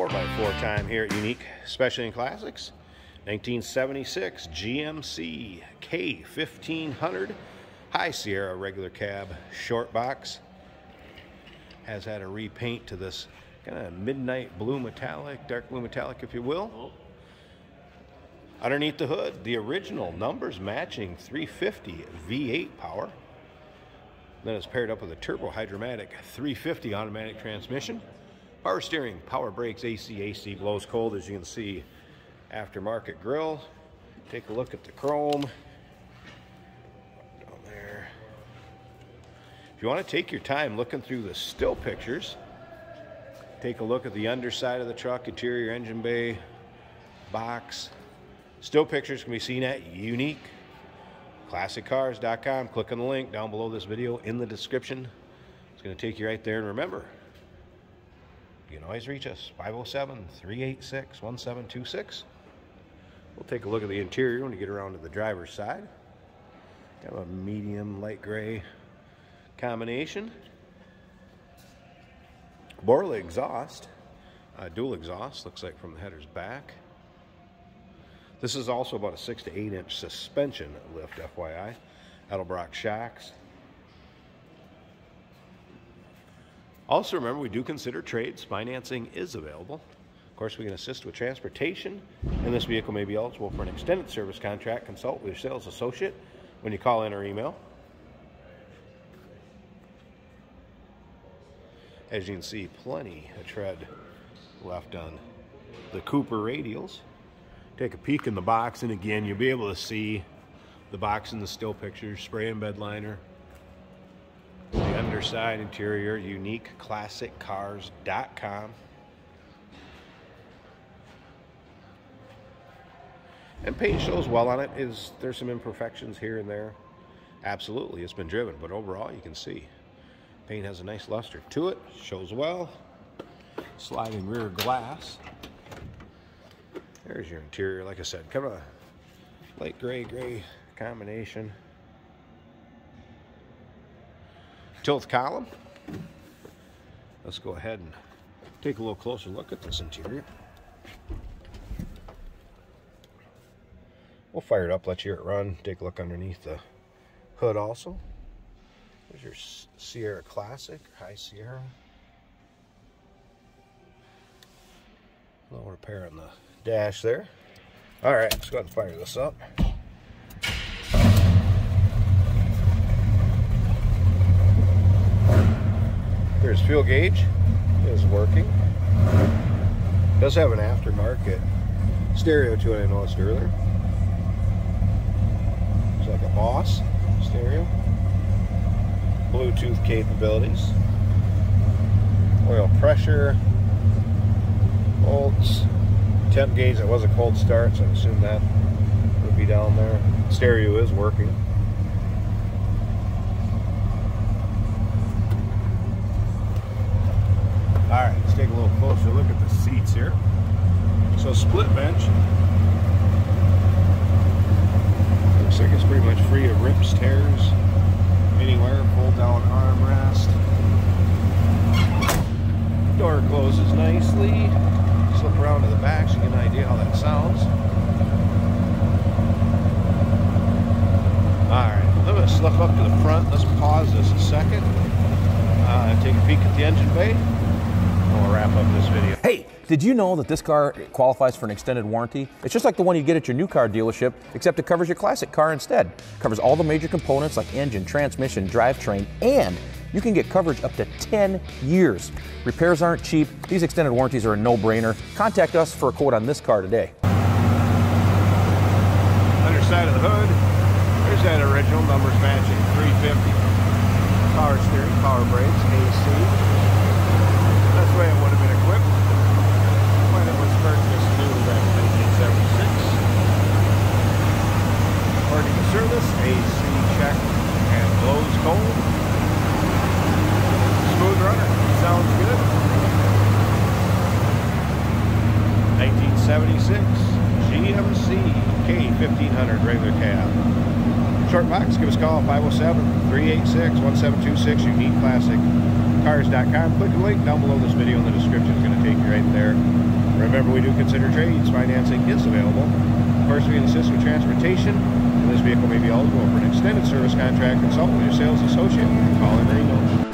4x4 time here at Unique Specialty and Classics. 1976 GMC K1500 High Sierra regular cab short box. Has had a repaint to this kind of midnight blue metallic, dark blue metallic if you will. Underneath the hood, the original numbers matching 350 V8 power. Then it's paired up with a turbo hydromatic 350 automatic transmission. Power steering, power brakes, AC blows cold, as you can see. Aftermarket grille. Take a look at the chrome down there. If you want to take your time looking through the still pictures, take a look at the underside of the truck, interior, engine bay, box. Still pictures can be seen at uniqueclassiccars.com. Click on the link down below this video in the description. It's going to take you right there. And remember, you can always reach us, 507-386-1726. We'll take a look at the interior when you get around to the driver's side. Got a medium light gray combination. Borla exhaust, dual exhaust, looks like from the header's back. This is also about a 6 to 8 inch suspension lift, FYI. Edelbrock shocks. Also remember, we do consider trades. Financing is available. Of course, we can assist with transportation, and this vehicle may be eligible for an extended service contract. Consult with your sales associate when you call in or email. As you can see, plenty of tread left on the Cooper radials. Take a peek in the box, and again, you'll be able to see the box in the still pictures, spray and bed liner. The underside, interior, uniqueclassiccars.com. And paint shows well on it. There's some imperfections here and there. Absolutely, it's been driven, but overall you can see paint has a nice luster to it, shows well. Sliding rear glass. There's your interior, like I said, kind of a light gray combination. Tilt column. Let's go ahead and take a little closer look at this interior. We'll fire it up, let you hear it run. Take a look underneath the hood also. There's your Sierra Classic, High Sierra. Low repair on the dash there. All right, let's go ahead and fire this up. There's fuel gauge, it is working. It does have an aftermarket stereo to it, I noticed earlier. It's like a Boss stereo. Bluetooth capabilities. Oil pressure. Volts. Temp gauge, that was a cold start, so I assume that would be down there. Stereo is working. Alright, let's take a little closer look at the seats here. So split bench. Looks like it's pretty much free of rips, tears, anywhere. Fold down armrest. Door closes nicely. Slip around to the back so you get an idea how that sounds. Alright, let me slip up to the front. Let's pause this a second. Take a peek at the engine bay. We'll wrap up this video. Hey, did you know that this car qualifies for an extended warranty? It's just like the one you get at your new car dealership, except it covers your classic car instead. It covers all the major components like engine, transmission, drivetrain, and you can get coverage up to 10 years. Repairs aren't cheap. These extended warranties are a no-brainer. Contact us for a quote on this car today. Underside of the hood, there's that original numbers matching 350. Power steering, power brakes, AC. That's the way it would have been equipped when it was purchased new back in 1976. According to service, AC check and blows cold. Smooth runner, sounds good. 1976 GMC K1500 regular cab. Short box, give us a call, 507-386-1726, uniqueclassiccars.com. Click the link down below this video in the description. It's going to take you right there. Remember, we do consider trades. Financing is available. Of course, we can assist with transportation, and this vehicle may be eligible for an extended service contract. Consult with your sales associate. Call him or email.